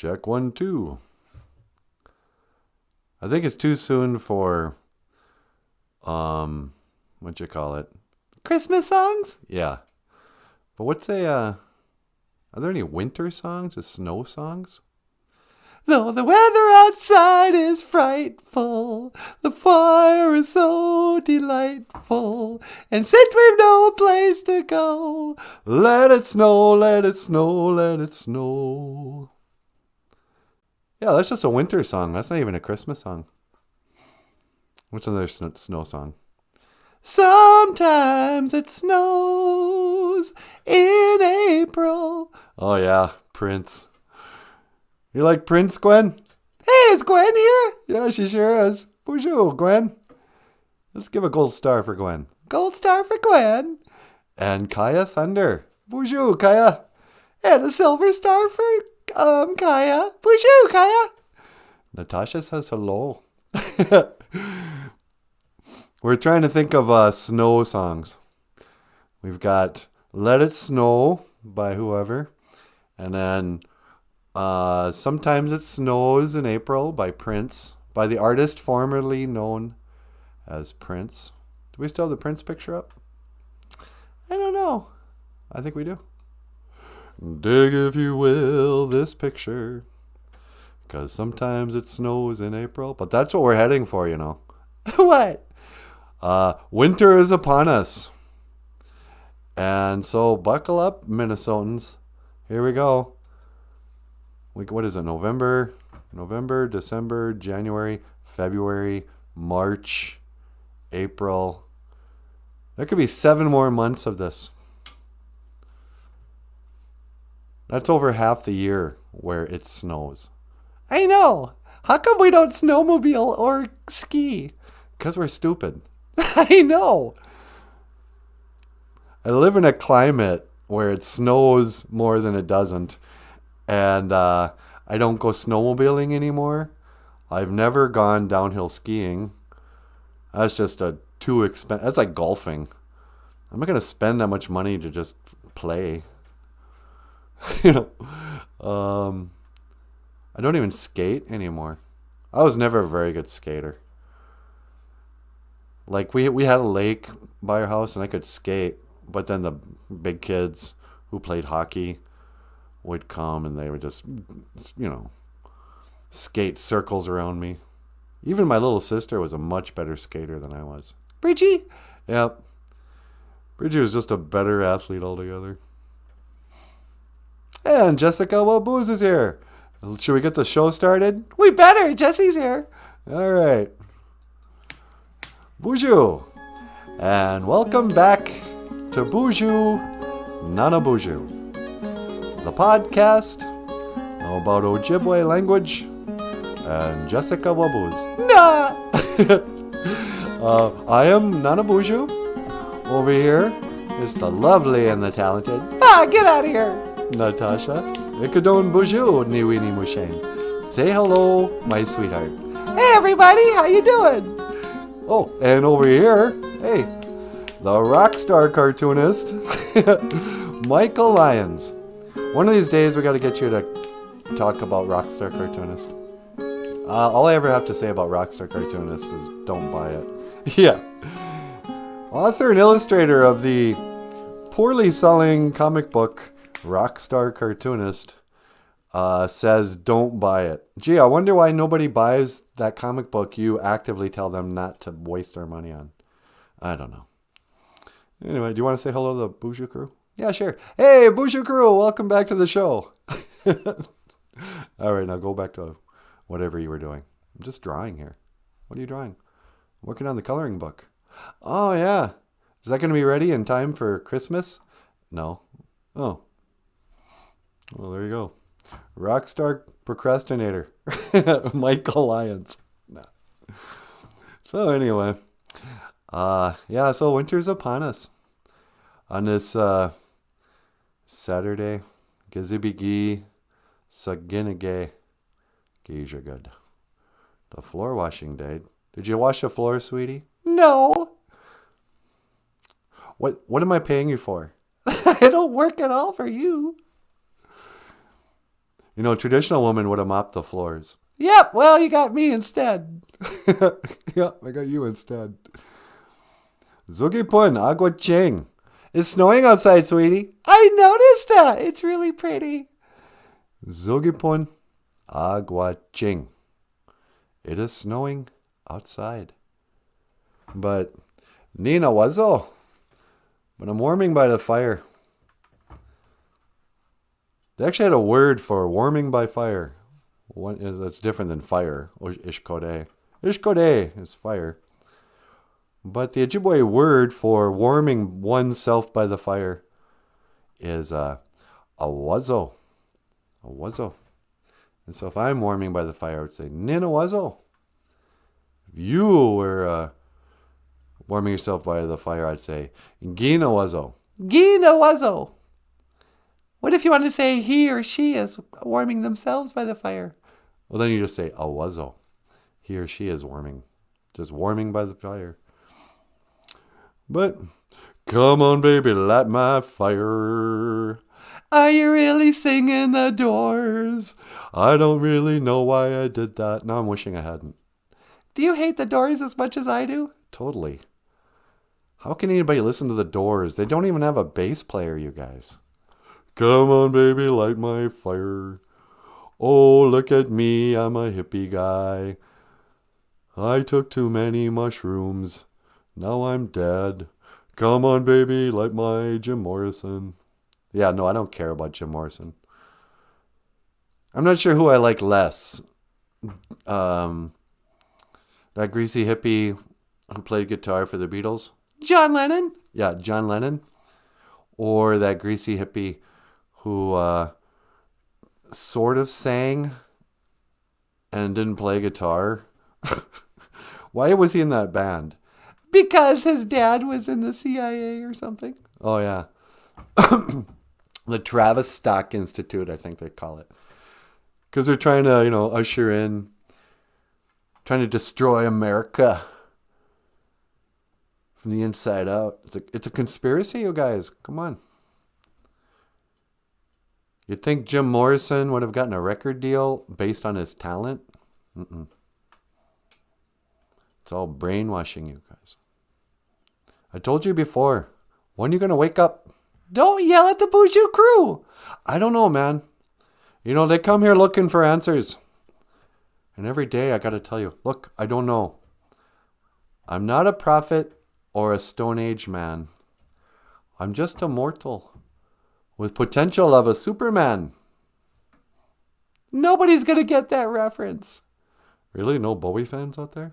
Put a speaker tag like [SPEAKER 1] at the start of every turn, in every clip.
[SPEAKER 1] Check 1, 2. I think it's too soon for, what you call it? Christmas songs? Yeah. But are there any winter songs or snow songs? Though the weather outside is frightful, the fire is so delightful, and since we've no place to go, let it snow, let it snow, let it snow. Yeah, that's just a winter song. That's not even a Christmas song. What's another snow song? Sometimes it snows in April. Oh yeah, Prince. You like Prince, Gwen? Hey, is Gwen here? Yeah, she sure is. Boozhoo, Gwen. Let's give a gold star for Gwen. Gold star for Gwen. And Kaya Thunder. Boozhoo, Kaya. And a silver star for Kaya. Boozhoo, Kaya. Natasha says hello. We're trying to think of snow songs. We've got Let It Snow by whoever. And then Sometimes It Snows in April by Prince. By the artist formerly known as Prince. Do we still have the Prince picture up? I don't know. I think we do. Dig, if you will, this picture. Because sometimes it snows in April. But that's what we're heading for, you know. What? Winter is upon us. And so buckle up, Minnesotans. Here we go. What is it? November, December, January, February, March, April. There could be 7 more months of this. That's over half the year where it snows. I know. How come we don't snowmobile or ski? Because we're stupid. I know. I live in a climate where it snows more than it doesn't. And I don't go snowmobiling anymore. I've never gone downhill skiing. That's just too expensive. That's like golfing. I'm not going to spend that much money to just play. You know. I don't even skate anymore. I was never a very good skater. Like we had a lake by our house and I could skate. But then the big kids who played hockey would come and they would just, skate circles around me. Even my little sister was a much better skater than I was. Bridgie? Yep. Bridgie was just a better athlete altogether. And Jessica Waboos is here. Should we get the show started? We better. Jesse's here. All right. Boozhoo. And welcome back to Boozhoo Nanaboozhoo, the podcast about Ojibwe language and Jessica Waboos. Nah! I am Nanaboozhoo. Over here is the lovely and the talented. Get out of here! Natasha. Ikadon Boozhoo Niwini Mushane. Say hello, my sweetheart. Hey everybody, how you doing? Oh, and over here, hey, the rock star cartoonist, Michael Lyons. One of these days we got to get you to talk about rockstar cartoonist. All I ever have to say about rockstar cartoonist is don't buy it. Yeah. Author and illustrator of the poorly selling comic book Rockstar Cartoonist says don't buy it. Gee, I wonder why nobody buys that comic book you actively tell them not to waste their money on. I don't know. Anyway, do you want to say hello to the Boozhoo crew? Yeah, sure. Hey, Boozhoo crew, welcome back to the show. All right, now go back to whatever you were doing. I'm just drawing here. What are you drawing? I'm working on the coloring book. Oh, yeah. Is that going to be ready in time for Christmas? No. Oh. Well, there you go. Rockstar procrastinator. Michael Lyons. Nah. So anyway. So winter's upon us. On this Saturday, Gizibigi Saginage Gijagud. The floor washing day. Did you wash the floor, sweetie? No. What am I paying you for? I don't work at all for you. You know, traditional women would have mopped the floors. Yep, well, you got me instead. Yep, I got you instead. Zugipun, agua ching. It's snowing outside, sweetie. I noticed that. It's really pretty. Zugipun, agua ching. It is snowing outside. But Nina wazo. But I'm warming by the fire. They actually had a word for warming by fire. That's different than fire. Ishkode. Ishkode is fire. But the Ojibwe word for warming oneself by the fire is a wazo. A wazo. And so if I'm warming by the fire, I would say Nina wazo. If you were warming yourself by the fire, I'd say Gina wazo. Gina wazo. What if you want to say he or she is warming themselves by the fire? Well, then you just say a wazo. He or she is warming. Just warming by the fire. But, come on, baby, light my fire. Are you really singing the Doors? I don't really know why I did that. Now I'm wishing I hadn't. Do you hate the Doors as much as I do? Totally. How can anybody listen to the Doors? They don't even have a bass player, you guys. Come on, baby, light my fire. Oh, look at me, I'm a hippie guy. I took too many mushrooms. Now I'm dead. Come on, baby, like my Jim Morrison. Yeah, no, I don't care about Jim Morrison. I'm not sure who I like less. That greasy hippie who played guitar for the Beatles. John Lennon? Yeah, John Lennon. Or that greasy hippie who sort of sang and didn't play guitar. Why was he in that band? Because his dad was in the CIA or something. Oh, yeah. The Travis Stock Institute, I think they call it. Because they're trying to, usher in, trying to destroy America from the inside out. It's a conspiracy, you guys. Come on. You'd think Jim Morrison would have gotten a record deal based on his talent? Mm-mm. It's all brainwashing, you guys. I told you before. When are you going to wake up? Don't yell at the Boozhoo crew. I don't know, man. They come here looking for answers. And every day I got to tell you, look, I don't know. I'm not a prophet or a Stone Age man. I'm just a mortal with potential of a Superman. Nobody's going to get that reference. Really? No Bowie fans out there?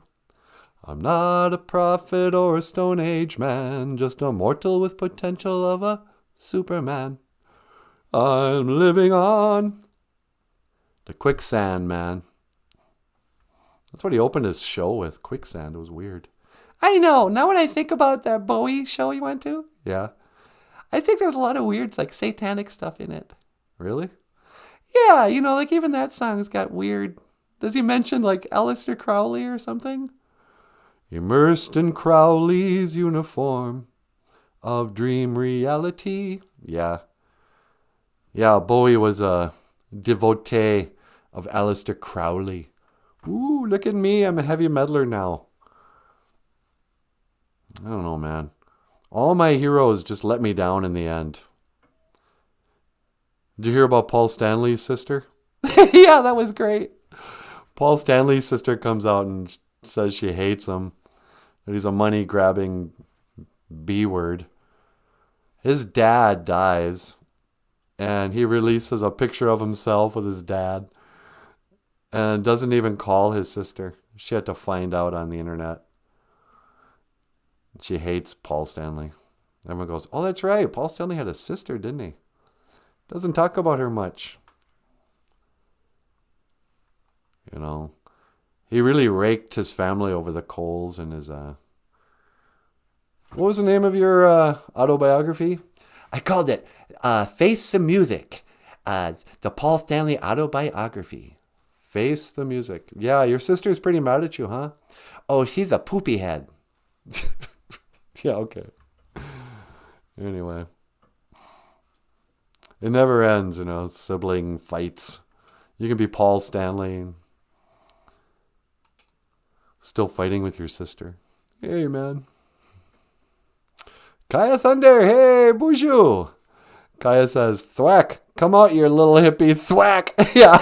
[SPEAKER 1] I'm not a prophet or a Stone Age man, just a mortal with potential of a Superman. I'm living on the quicksand, man. That's what he opened his show with, quicksand. It was weird. I know. Now when I think about that Bowie show he went to, yeah, I think there's a lot of weird, satanic stuff in it. Really? Yeah, even that song's got weird. Does he mention, Aleister Crowley or something? Immersed in Crowley's uniform of dream reality. Yeah. Yeah, Bowie was a devotee of Aleister Crowley. Ooh, look at me. I'm a heavy metaler now. I don't know, man. All my heroes just let me down in the end. Did you hear about Paul Stanley's sister? Yeah, that was great. Paul Stanley's sister comes out and says she hates him. That he's a money-grabbing B-word. His dad dies. And he releases a picture of himself with his dad. And doesn't even call his sister. She had to find out on the internet. She hates Paul Stanley. Everyone goes, oh, that's right. Paul Stanley had a sister, didn't he? Doesn't talk about her much. He really raked his family over the coals in his... What was the name of your autobiography? I called it Face the Music. The Paul Stanley autobiography. Face the Music. Yeah, your sister's pretty mad at you, huh? Oh, she's a poopy head. Yeah, okay. Anyway. It never ends, sibling fights. You can be Paul Stanley. Still fighting with your sister. Hey, man. Kaya Thunder, hey, Boozhoo. Kaya says, thwack, come out, you little hippie, thwack. Yeah.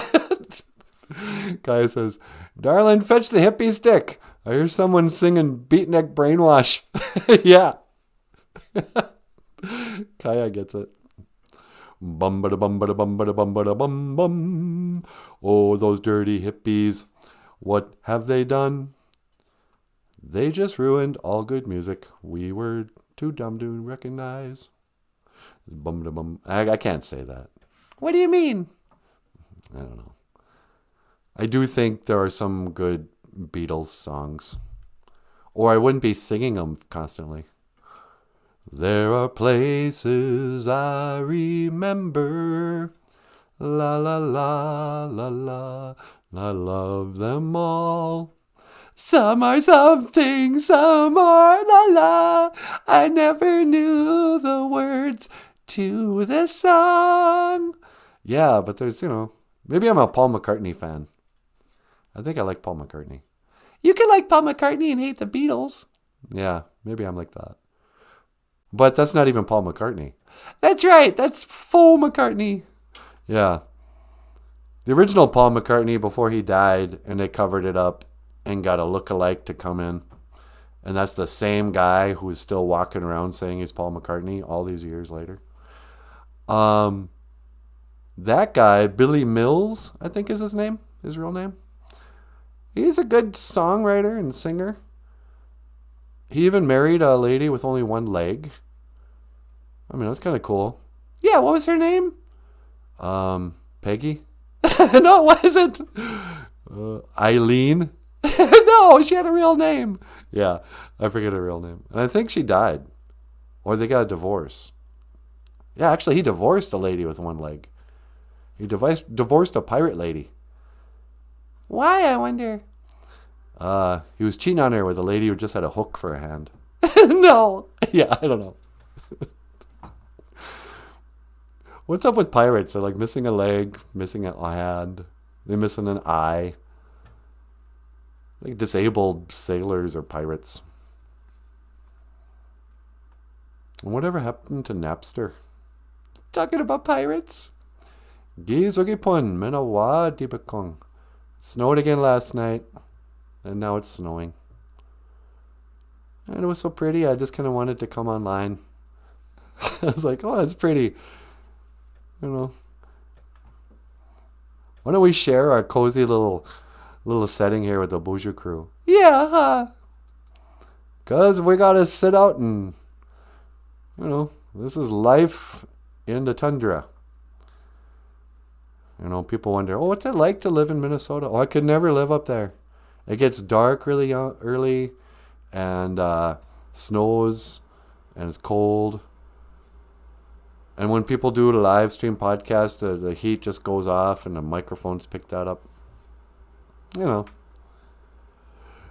[SPEAKER 1] Kaya says, darling, fetch the hippie stick. I hear someone singing Beatnik Brainwash. Yeah. Kaya gets it. Bum bada bum bada bum bada bum bada bum bum. Oh, those dirty hippies. What have they done? They just ruined all good music. We were too dumb to recognize. Bum da bum. I can't say that. What do you mean? I don't know. I do think there are some good Beatles songs. Or I wouldn't be singing them constantly. There are places I remember. La la la la la. I love them all. Some are something, some are la la. I never knew the words to this song. Yeah, but there's, maybe I'm a Paul McCartney fan. I think I like Paul McCartney. You can like Paul McCartney and hate the Beatles. Yeah, maybe I'm like that. But that's not even Paul McCartney. That's right, that's faux McCartney. Yeah. The original Paul McCartney before he died, and they covered it up and got a look-alike to come in. And that's the same guy who's still walking around saying he's Paul McCartney all these years later. That guy, Billy Mills, I think is his name, his real name. He's a good songwriter and singer. He even married a lady with only one leg. I mean, that's kind of cool. Yeah, what was her name? Peggy? No, it wasn't. Eileen? No, she had a real name. Yeah, I forget her real name. And I think she died. Or they got a divorce. Yeah, actually, he divorced a lady with one leg. He divorced a pirate lady. Why, I wonder? He was cheating on her with a lady who just had a hook for a hand. No. Yeah, I don't know. What's up with pirates? They're like missing a leg, missing a hand. They're missing an eye. Like disabled sailors or pirates. And whatever happened to Napster? Talking about pirates? Gizogipun, menawa dibakong. It snowed again last night. And now it's snowing. And it was so pretty, I just kind of wanted to come online. I was like, oh, that's pretty. Why don't we share our cozy little setting here with the Boozhoo crew? Yeah, huh? Because we got to sit out and, this is life in the tundra. People wonder, what's it like to live in Minnesota? Oh, I could never live up there. It gets dark really early and snows and it's cold. And when people do a live stream podcast, the heat just goes off and the microphones pick that up.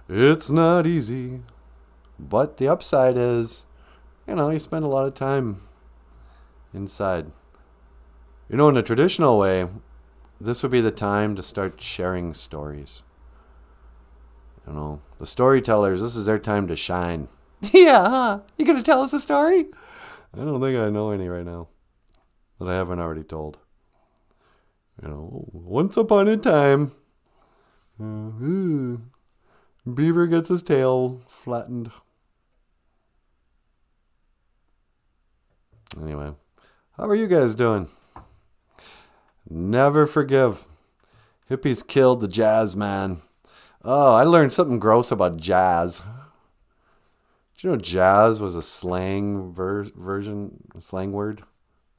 [SPEAKER 1] It's not easy. But the upside is, you spend a lot of time inside. In a traditional way, this would be the time to start sharing stories. The storytellers, this is their time to shine. Yeah, huh? You gonna tell us a story? I don't think I know any right now that I haven't already told. Once upon a time, Beaver gets his tail flattened. Anyway, how are you guys doing? Never forgive. Hippies killed the jazz man. Oh, I learned something gross about jazz. Did you know jazz was a slang slang word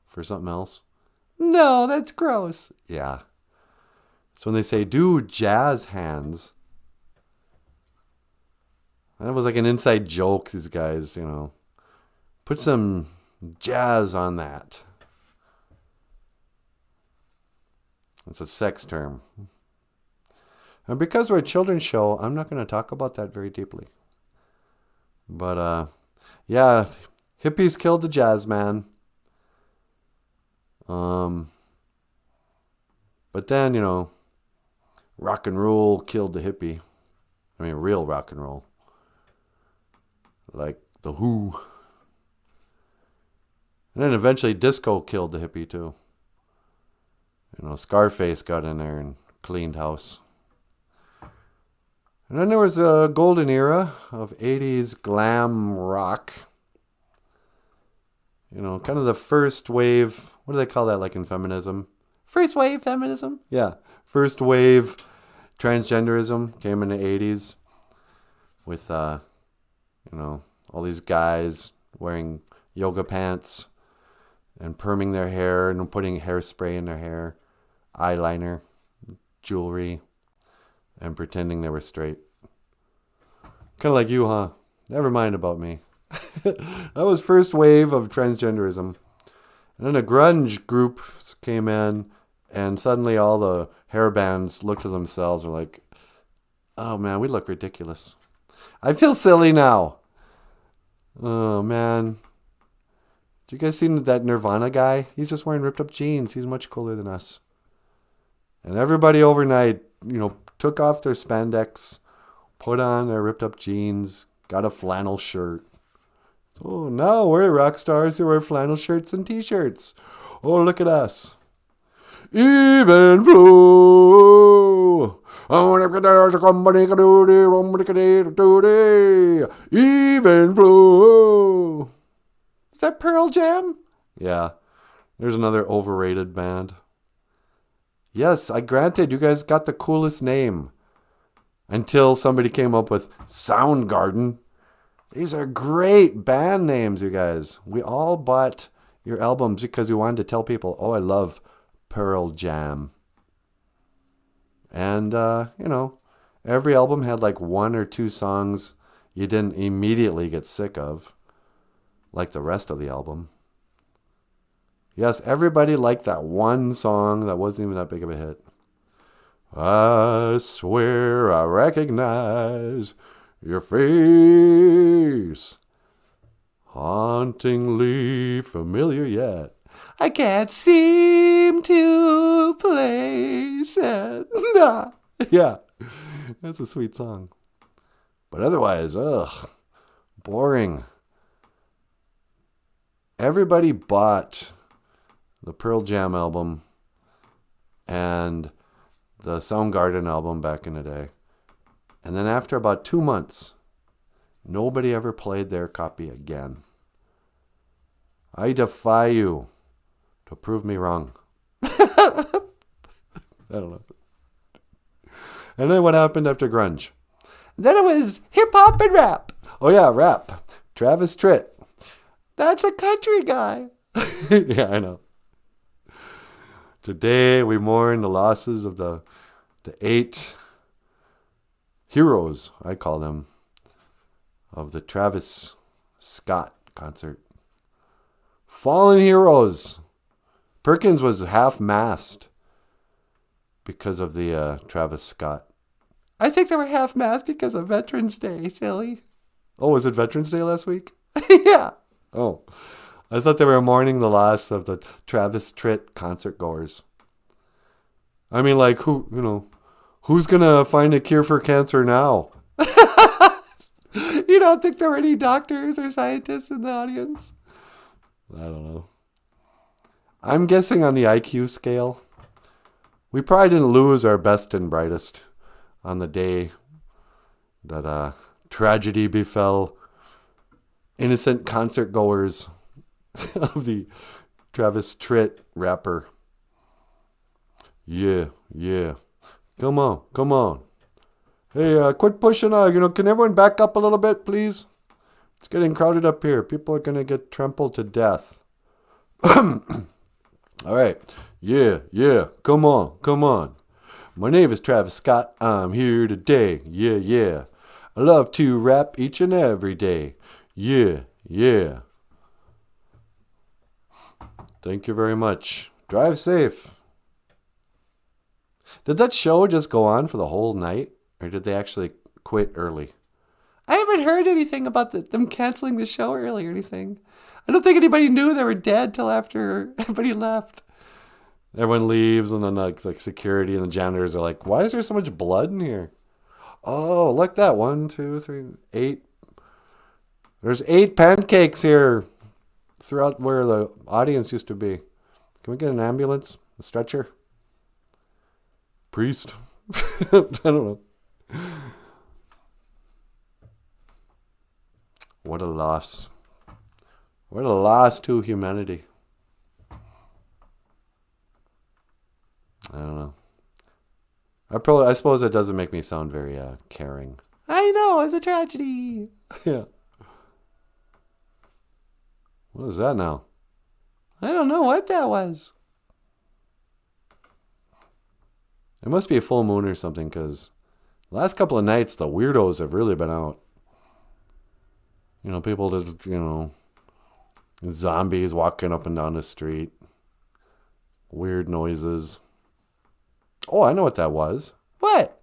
[SPEAKER 1] for something else? No, that's gross. Yeah. So when they say, do jazz hands, that was like an inside joke, these guys, put some jazz on that. It's a sex term. And because we're a children's show, I'm not going to talk about that very deeply. But, yeah, hippies killed the jazz man. But then, rock and roll killed the hippie. I mean, real rock and roll. Like the Who. And then eventually disco killed the hippie too. Scarface got in there and cleaned house. And then there was a golden era of 80s glam rock. Kind of the first wave. What do they call that, like in feminism? First wave feminism? Yeah. First wave transgenderism came in the 80s with, all these guys wearing yoga pants and perming their hair and putting hairspray in their hair, eyeliner, jewelry, and pretending they were straight. Kind of like you, huh? Never mind about me. That was first wave of transgenderism. And then a grunge group came in, and suddenly all the hair bands looked to themselves and were like, oh man, we look ridiculous. I feel silly now. Oh man. Did you guys see that Nirvana guy? He's just wearing ripped up jeans. He's much cooler than us. And everybody overnight, took off their spandex, put on their ripped up jeans, got a flannel shirt. Oh, now we're rock stars who wear flannel shirts and t-shirts. Oh, look at us. Even flow. Even flow. Is that Pearl Jam? Yeah. There's another overrated band. Yes, I granted you guys got the coolest name. Until somebody came up with Soundgarden. These are great band names, you guys. We all bought your albums because we wanted to tell people, oh, I love Pearl Jam. And, every album had like one or two songs you didn't immediately get sick of, like the rest of the album. Yes, everybody liked that one song that wasn't even that big of a hit. I swear I recognize your face, hauntingly familiar yet. I can't seem to place it. Yeah, that's a sweet song. But otherwise, boring. Everybody bought the Pearl Jam album and the Soundgarden album back in the day. And then after about 2 months, nobody ever played their copy again. I defy you to prove me wrong. I don't know. And then what happened after grunge? Then it was hip-hop and rap. Oh yeah, rap. Travis Tritt. That's a country guy. Yeah, I know. Today we mourn the losses of the 8 heroes, I call them, of the Travis Scott concert. Fallen heroes. Perkins was half-mast because of the Travis Scott. I think they were half-mast because of Veterans Day, silly. Oh, was it Veterans Day last week? Yeah. Oh, I thought they were mourning the loss of the Travis Tritt concert goers. I mean, like, who's going to find a cure for cancer now? You don't think there were any doctors or scientists in the audience? I don't know. I'm guessing on the IQ scale, we probably didn't lose our best and brightest on the day that tragedy befell innocent concert goers of the Travis Tritt rapper. Yeah. Come on. Hey, quit pushing on. Can everyone back up a little bit, please? It's getting crowded up here. People are going to get trampled to death. All right. Yeah. Come on. My name is Travis Scott. I'm here today. Yeah. I love to rap each and every day. Yeah. Thank you very much. Drive safe. Did that show just go on for the whole night? Or did they actually quit early? I haven't heard anything about them canceling the show early or anything. I don't think anybody knew they were dead till after everybody left. Everyone leaves, and then like security and the janitors are like, "Why is there so much blood in here?" Oh, look that 1, 2, 3, 8. There's 8 pancakes here throughout where the audience used to be. Can we get an ambulance? A stretcher? Priest? I don't know. What a loss. What a loss to humanity. I don't know. I suppose it doesn't make me sound very caring. I know, it's a tragedy. Yeah. What is that now? I don't know what that was. It must be a full moon or something, because the last couple of nights, the weirdos have really been out. You know, people just, zombies walking up and down the street. Weird noises. Oh, I know what that was. What?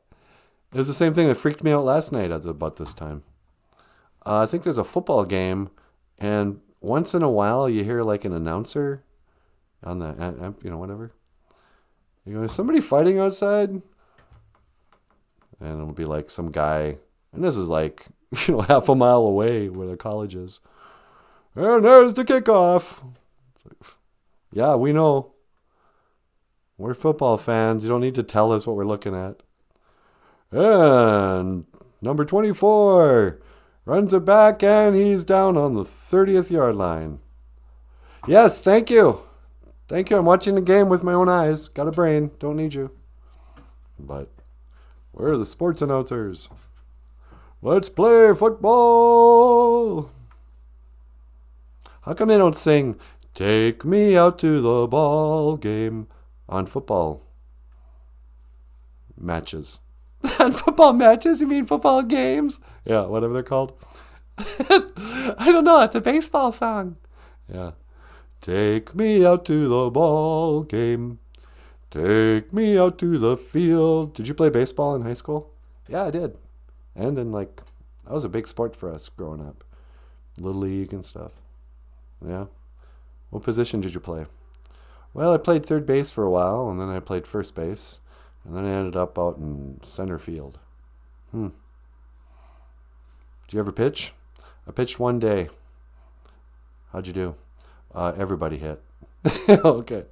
[SPEAKER 1] It was the same thing that freaked me out last night at about this time. I think there's a football game, and once in a while you hear like an announcer on the, whatever. You go, is somebody fighting outside? And it'll be like some guy, and this is like, half a mile away where the college is. And there's the kickoff. Like, yeah, we know. We're football fans. You don't need to tell us what we're looking at. And number 24 runs it back, and he's down on the 30th yard line. Yes, thank you. Thank you. I'm watching the game with my own eyes. Got a brain. Don't need you. But where are the sports announcers? Let's play football. How come they don't sing, "Take me out to the ball game" on football matches? On football matches? You mean football games? Yeah, whatever they're called. I don't know. It's a baseball song. Yeah. Take me out to the ball game. Take me out to the field. Did you play baseball in high school? Yeah, I did. And in that was a big sport for us growing up. Little league and stuff. Yeah. What position did you play? Well, I played third base for a while, and then I played first base, and then I ended up out in center field. Did you ever pitch? I pitched one day. How'd you do? Everybody hit. Okay.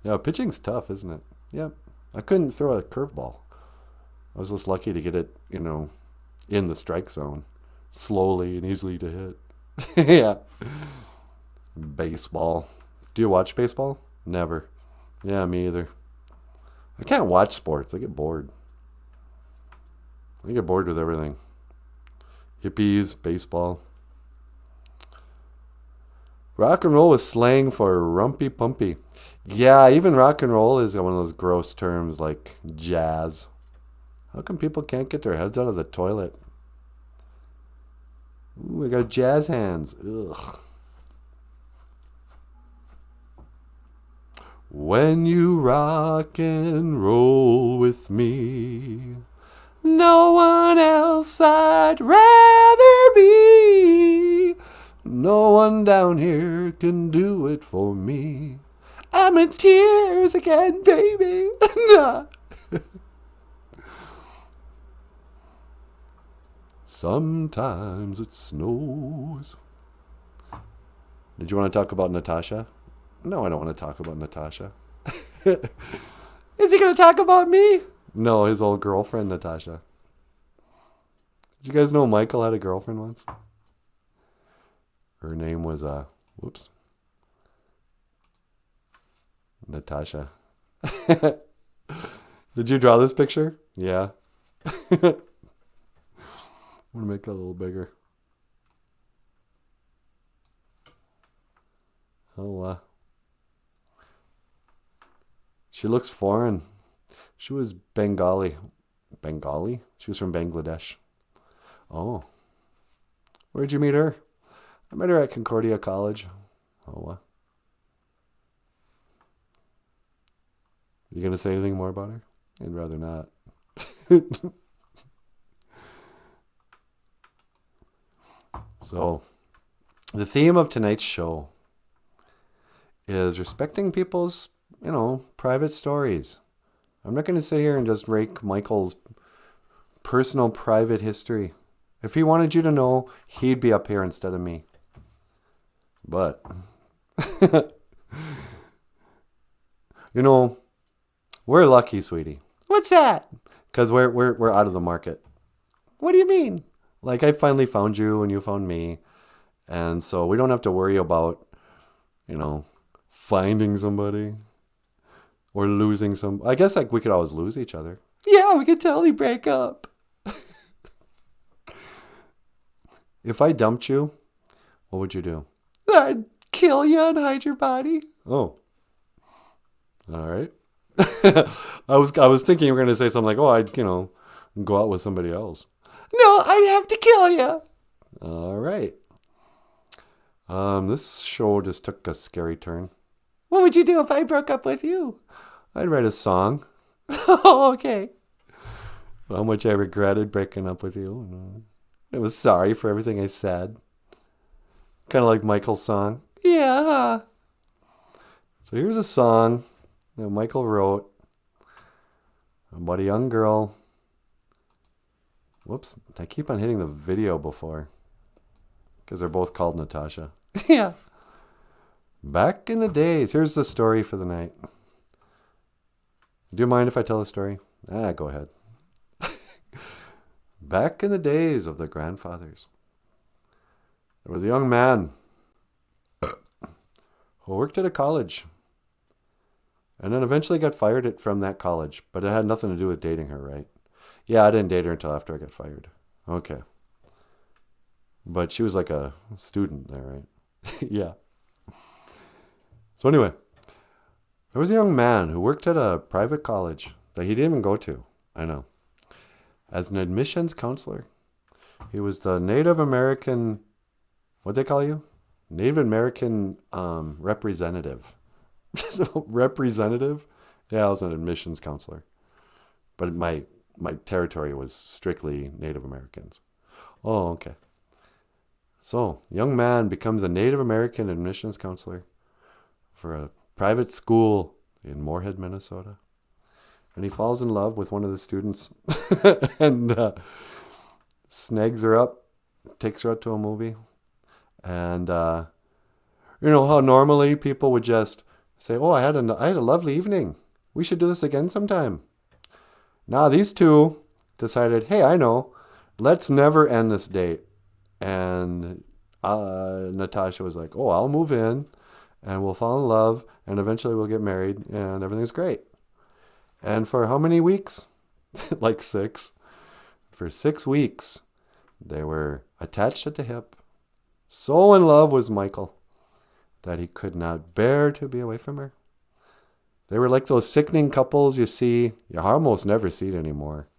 [SPEAKER 1] Yeah, pitching's tough, isn't it? Yeah. I couldn't throw a curveball. I was just lucky to get it, in the strike zone. Slowly and easily to hit. Yeah. Baseball. Do you watch baseball? Never. Yeah, me either. I can't watch sports. I get bored. I get bored with everything. Hippies, baseball. Rock and roll was slang for rumpy pumpy. Yeah, even rock and roll is one of those gross terms like jazz. How come people can't get their heads out of the toilet? Ooh, I got jazz hands. Ugh. When you rock and roll with me, no one else I'd rather be. No one down here can do it for me. I'm in tears again, baby. Sometimes it snows. Did you want to talk about Natasha? No, I don't want to talk about Natasha. Is he going to talk about me? No, his old girlfriend, Natasha. Did you guys know Michael had a girlfriend once? Her name was, Natasha. Did you draw this picture? Yeah. I'm going to make it a little bigger. Oh, she looks foreign. She was Bengali. Bengali? She was from Bangladesh. Oh. Where'd you meet her? I met her at Concordia College. Oh, You going to say anything more about her? I'd rather not. So, the theme of tonight's show is respecting people's, private stories. I'm not going to sit here and just rake Michael's personal private history. If he wanted you to know, he'd be up here instead of me. But, we're lucky, sweetie. What's that? Because we're out of the market. What do you mean? Like, I finally found you and you found me. And so we don't have to worry about, finding somebody or losing some. I guess like we could always lose each other. Yeah, we could totally break up. If I dumped you, what would you do? I'd kill you and hide your body. Oh. All right. I was thinking you were going to say something like, oh, I'd, go out with somebody else. No, I'd have to kill you. All right. This show just took a scary turn. What would you do if I broke up with you? I'd write a song. Oh, okay. How much I regretted breaking up with you. I was sorry for everything I said. Kind of like Michael's song. Yeah. So here's a song that Michael wrote about a young girl. Whoops, I keep on hitting the video before. Because they're both called Natasha. Yeah. Back in the days. Here's the story for the night. Do you mind if I tell the story? Go ahead. Back in the days of the grandfathers, there was a young man who worked at a college and then eventually got fired from that college, but it had nothing to do with dating her, right? Yeah, I didn't date her until after I got fired. Okay. But she was like a student there, right? Yeah. So anyway, there was a young man who worked at a private college that he didn't even go to. I know. As an admissions counselor. He was the Native American, what'd they call you? Native American representative. Representative? Yeah, I was an admissions counselor. But my territory was strictly Native Americans. Oh, okay. So, young man becomes a Native American admissions counselor for a private school in Moorhead, Minnesota. And he falls in love with one of the students and snags her up, takes her out to a movie. And, you know how normally people would just say, oh, I had a lovely evening. We should do this again sometime. Now these two decided, hey, I know, let's never end this date. And Natasha was like, oh, I'll move in and we'll fall in love and eventually we'll get married and everything's great. And for how many weeks? Like 6. For 6 weeks, they were attached at the hip. So in love was Michael that he could not bear to be away from her. They were like those sickening couples you almost never see it anymore.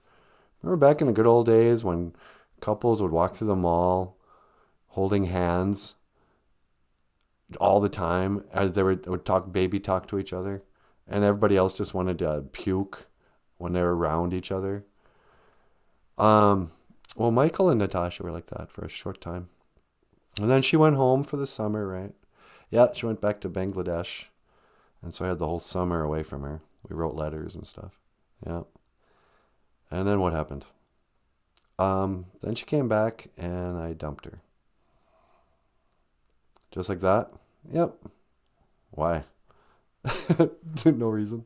[SPEAKER 1] Remember back in the good old days when couples would walk through the mall holding hands all the time as they would talk baby talk to each other, and everybody else just wanted to puke when they were around each other. Well, Michael and Natasha were like that for a short time. And then she went home for the summer, right? Yeah, she went back to Bangladesh. And so I had the whole summer away from her. We wrote letters and stuff. Yeah. And then what happened? Then she came back and I dumped her. Just like that? Yep. Why? No reason.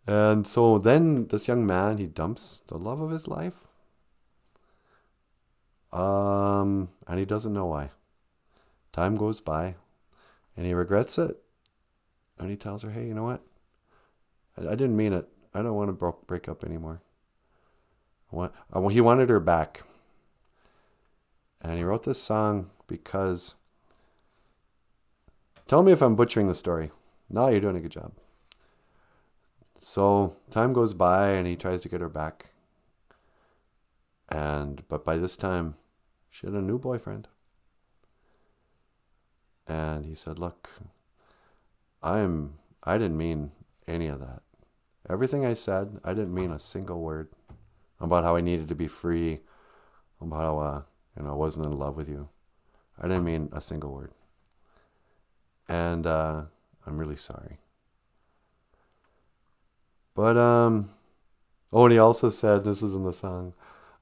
[SPEAKER 1] And so then this young man, he dumps the love of his life. And he doesn't know why. Time goes by and he regrets it. And he tells her, hey, you know what? I didn't mean it. I don't want to break up anymore. He wanted her back. And he wrote this song because... Tell me if I'm butchering the story. No, you're doing a good job. So time goes by and he tries to get her back. But by this time, she had a new boyfriend. And he said, look, I didn't mean any of that. Everything I said, I didn't mean a single word about how I needed to be free, about how I wasn't in love with you. I didn't mean a single word. And I'm really sorry. But, and he also said, this is in the song,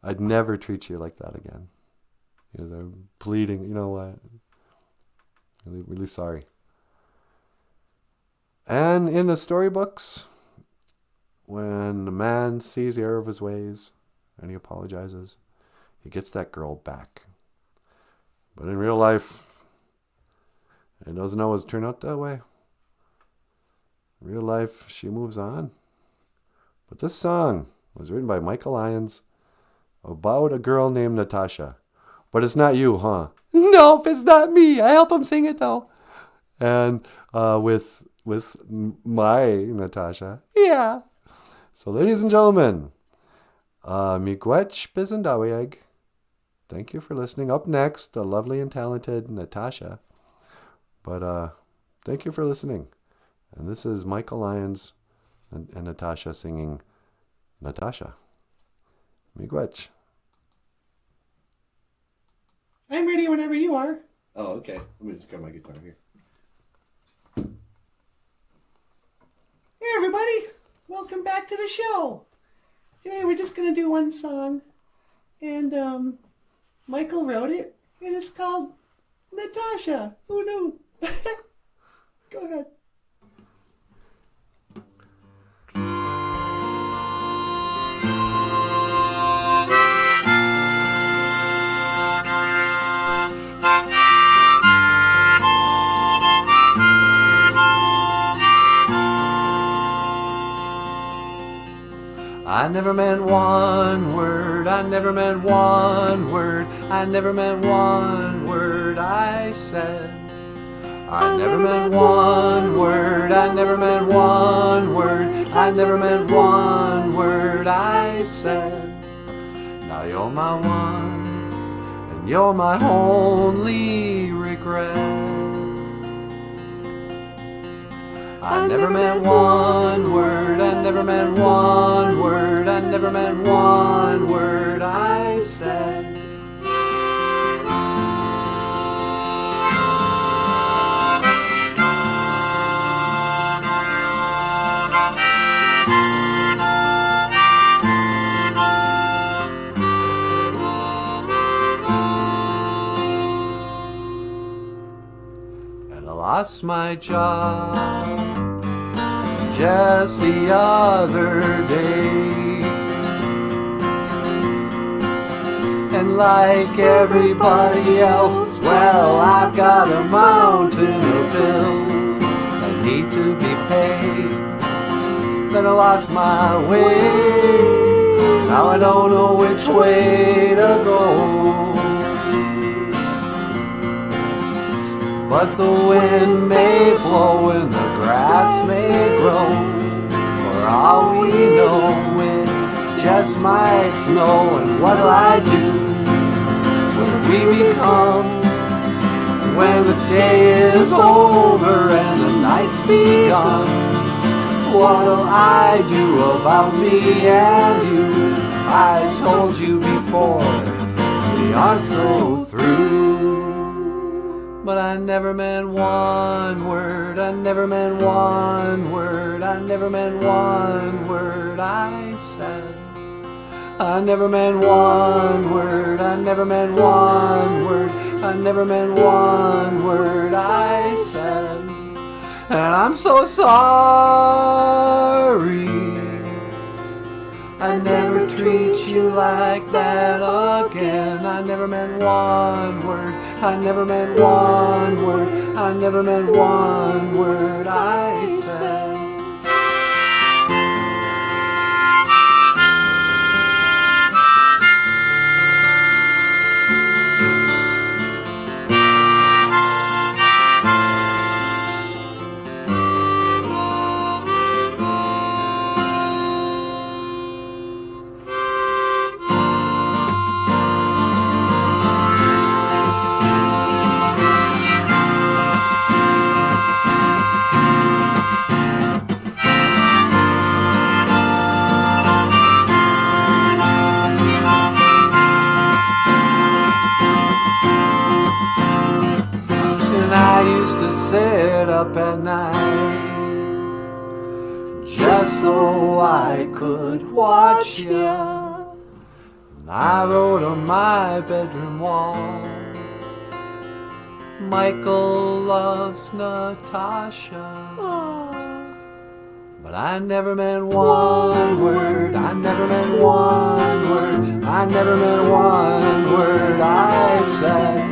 [SPEAKER 1] I'd never treat you like that again. They're pleading, you know what? Really, really sorry. And in the storybooks, when the man sees the error of his ways and he apologizes, he gets that girl back. But in real life, it doesn't always turn out that way. In real life, she moves on. But this song was written by Michael Lyons about a girl named Natasha. But it's not you, huh? Nope, it's not me. I help him sing it, though. And with my Natasha. Yeah. So, ladies and gentlemen, miigwech bizendawieg. Thank you for listening. Up next, the lovely and talented Natasha. But thank you for listening. And this is Michael Lyons and Natasha singing Natasha. Miigwech.
[SPEAKER 2] I'm ready whenever you are.
[SPEAKER 1] Oh, okay. Let me just grab my guitar here.
[SPEAKER 2] Hey, everybody. Welcome back to the show. Today we're just going to do one song. And Michael wrote it. And it's called Natasha. Who knew? Go ahead.
[SPEAKER 1] I never meant one word, I never meant one word, I never meant one word I said. I never meant one word, I never meant one word, I never meant one word I said. Now you're my one, and you're my only regret. I never meant one word, I never meant one word, I never meant one word I said. And I lost my job just the other day, and like everybody else, well, I've got a mountain of bills that need to be paid. Then I lost my way, now I don't know which way to go. But the wind may blow and the grass may grow. For all we know, it just might snow. And what'll I do? What'll we become when the day is over and the night's begun? What'll I do about me and you? I told you before, we aren't so through. But I never meant one word, I never meant one word, I never meant one word I said. I never meant one word, I never meant one word, I never meant one word I said. And I'm so sorry, I never treat you like that again. I never meant one word, I never meant one word, I never meant one word I said. sit up at night just so I could watch ya. I wrote on my bedroom wall, Michael loves Natasha. But I never meant one word, I never meant one word, I never meant one word I said.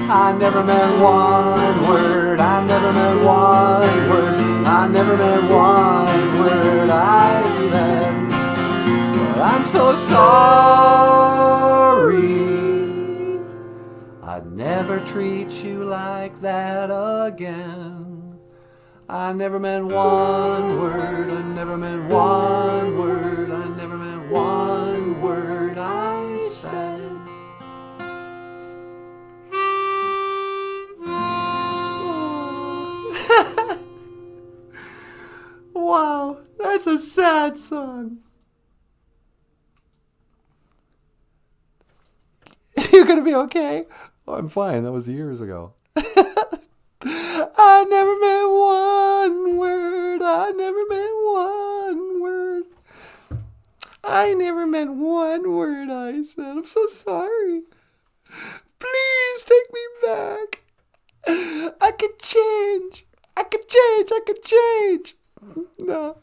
[SPEAKER 1] I never meant one word, I never meant one word, I never meant one word I said. But I'm so sorry, I'd never treat you like that again. I never meant one word, I never meant one word, I never meant one word I said. Wow, that's a sad song. You gonna be okay? Oh, I'm fine, that was years ago. I never meant one word, I never meant one word. I never meant one word I said. I'm so sorry. Please take me back. I could change. I could change. I could change. No.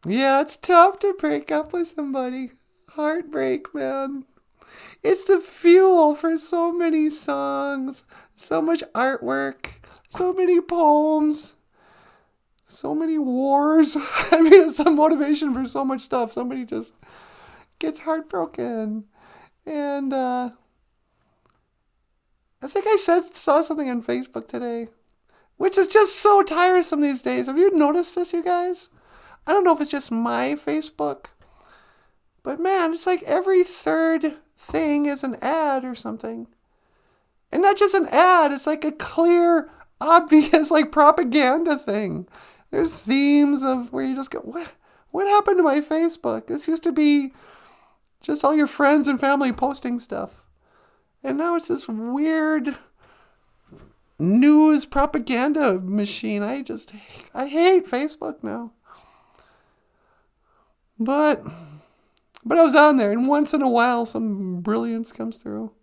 [SPEAKER 1] Yeah, it's tough to break up with somebody. Heartbreak, man. It's the fuel for so many songs, so much artwork, so many poems, so many wars. I mean, it's the motivation for so much stuff. Somebody just gets heartbroken. And I think I saw something on Facebook today, which is just so tiresome these days. Have you noticed this, you guys? I don't know if it's just my Facebook, but man, it's like every third thing is an ad or something. And not just an ad, it's like a clear, obvious, like propaganda thing. There's themes of where you just go, what happened to my Facebook? This used to be just all your friends and family posting stuff. And now it's this weird news propaganda machine. I hate Facebook now. But I was on there, and once in a while some brilliance comes through.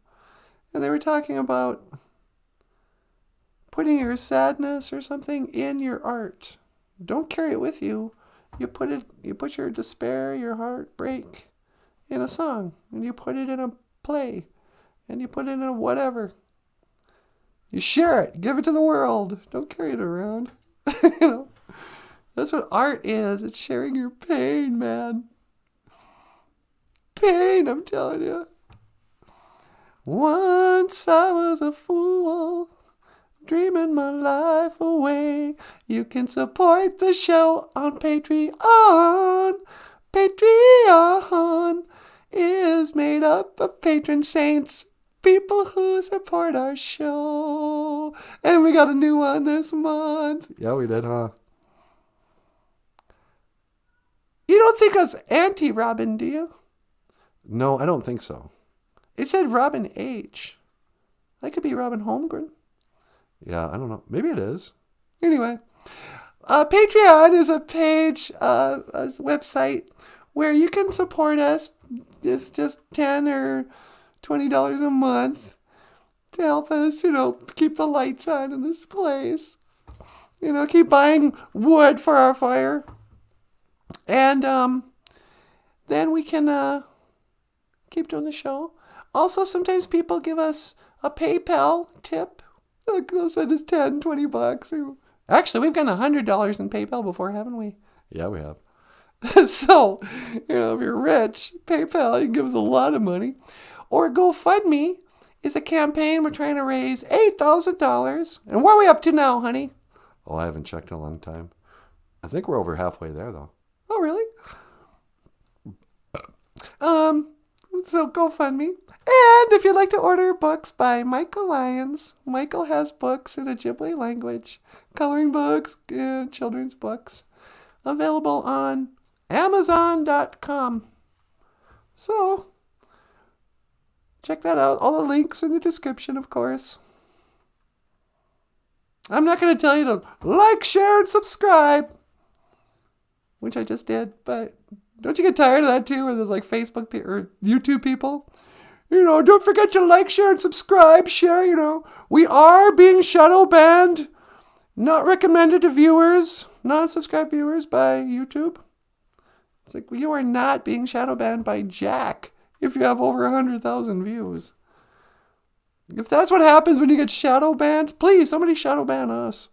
[SPEAKER 1] And they were talking about putting your sadness or something in your art. Don't carry it with you. You put your despair, your heartbreak in a song, and you put it in a play, and you put it in a whatever. You share it, give it to the world. Don't carry it around. You know, that's what art is. It's sharing your pain, man. Pain, I'm telling you. Once I was a fool, dreaming my life away. You can support the show on Patreon. Patreon is made up of patron saints, people who support our show. And we got a new one this month. Yeah, we did, huh? You don't think us anti-Robin, do you? No, I don't think so. It said Robin H. That could be Robin Holmgren. Yeah, I don't know. Maybe it is. Anyway, Patreon is a page, a website where you can support us. It's just $10 or $20 a month to help us, keep the lights on in this place. Keep buying wood for our fire. And then we can keep doing the show. Also, sometimes people give us a PayPal tip. They'll send us $10, $20. Actually, we've gotten $100 in PayPal before, haven't we? Yeah, we have. So, if you're rich, PayPal, you can give us a lot of money. Or GoFundMe is a campaign we're trying to raise $8,000. And what are we up to now, honey? Oh, I haven't checked in a long time. I think we're over halfway there, though. Oh, really? So GoFundMe. And if you'd like to order books by Michael Lyons, Michael has books in Ojibwe language, coloring books, and children's books, available on Amazon.com. So, check that out. All the links in the description, of course. I'm not going to tell you to like, share, and subscribe, which I just did, but don't you get tired of that too, where there's like Facebook or YouTube people? Don't forget to like, share, and subscribe. Share, We are being shadow banned. Not recommended to viewers, non-subscribed viewers by YouTube. It's like, you are not being shadow banned by Jack if you have over 100,000 views. If that's what happens when you get shadow banned, please, somebody shadow ban us.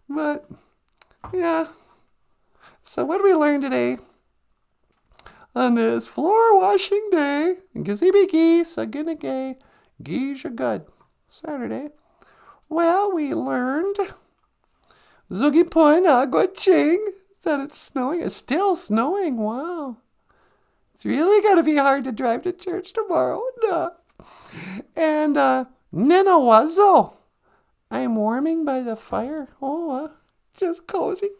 [SPEAKER 1] But, yeah. So what did we learn today? On this floor washing day, Gazibiki, Saginake, Gijagud, Saturday. Well, we learned Zugipun Agwaching, that it's snowing. It's still snowing, wow. It's really going to be hard to drive to church tomorrow. Nah. And Ninawazo, I'm warming by the fire. Oh, just cozy.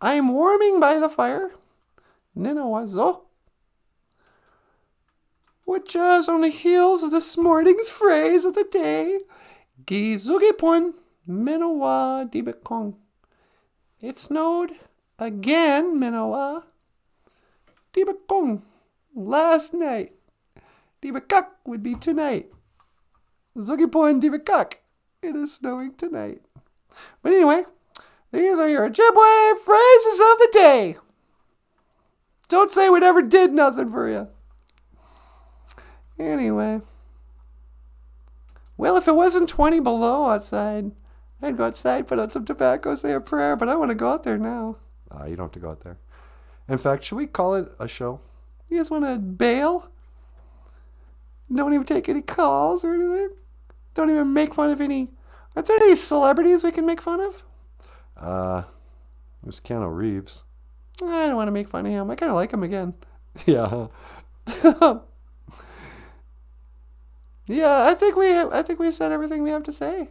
[SPEAKER 1] I'm warming by the fire. Ninawazo. Which is on the heels of this morning's phrase of the day. Gizugipun Minawa Dibekong. It snowed again, Minawa Dibekong. Last night. Dibekak would be tonight. Zugipun Dibekak. It is snowing tonight. But anyway, these are your Ojibwe phrases of the day. Don't say we never did nothing for you. Anyway. Well, if it wasn't 20 below outside, I'd go outside, put out some tobacco, say a prayer, but I want to go out there now. You don't have to go out there. In fact, should we call it a show? You guys want to bail? Don't even take any calls or anything? Don't even make fun of any... Are there any celebrities we can make fun of? There's Keanu Reeves. I don't want to make fun of him. I kind of like him again. Yeah. Yeah, I think we said everything we have to say.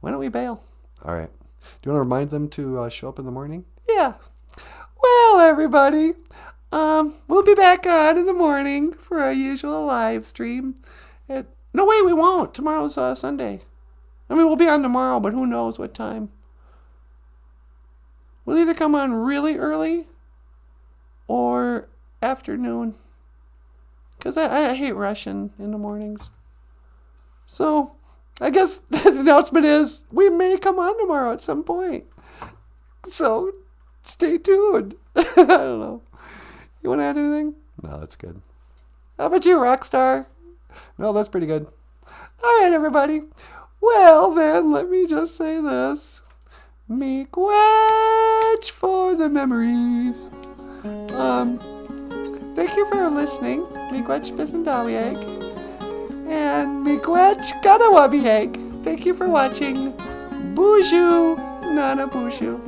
[SPEAKER 1] Why don't we bail? All right. Do you want to remind them to show up in the morning? Yeah. Well, everybody, we'll be back on in the morning for our usual live stream. No, wait, we won't. Tomorrow's Sunday. I mean, we'll be on tomorrow, but who knows what time. We'll either come on really early or afternoon. Because I hate rushing in the mornings. So, I guess the announcement is we may come on tomorrow at some point. So, stay tuned. I don't know. You want to add anything? No, that's good. How about you, Rockstar? No, that's pretty good. All right, everybody. Well, then, let me just say this. Miigwech for the memories. Thank you for listening. Miigwech Bisandawieg. And Miigwech Gadawabieg. Thank you for watching Boozhoo Nanaboozhoo,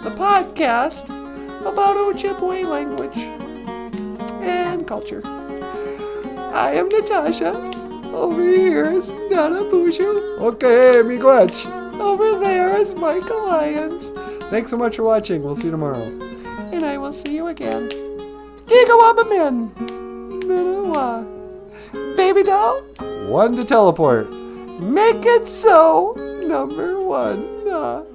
[SPEAKER 1] the podcast about Ojibwe language and culture. I am Natasha. Over here is Nanaboozhoo. Okay, Miigwech. Over there is Michael Lyons. Thanks so much for watching. We'll see you tomorrow. And I will see you again. Gigawabamin. Minawa. Baby doll. 1 to teleport. Make it so. Number 1.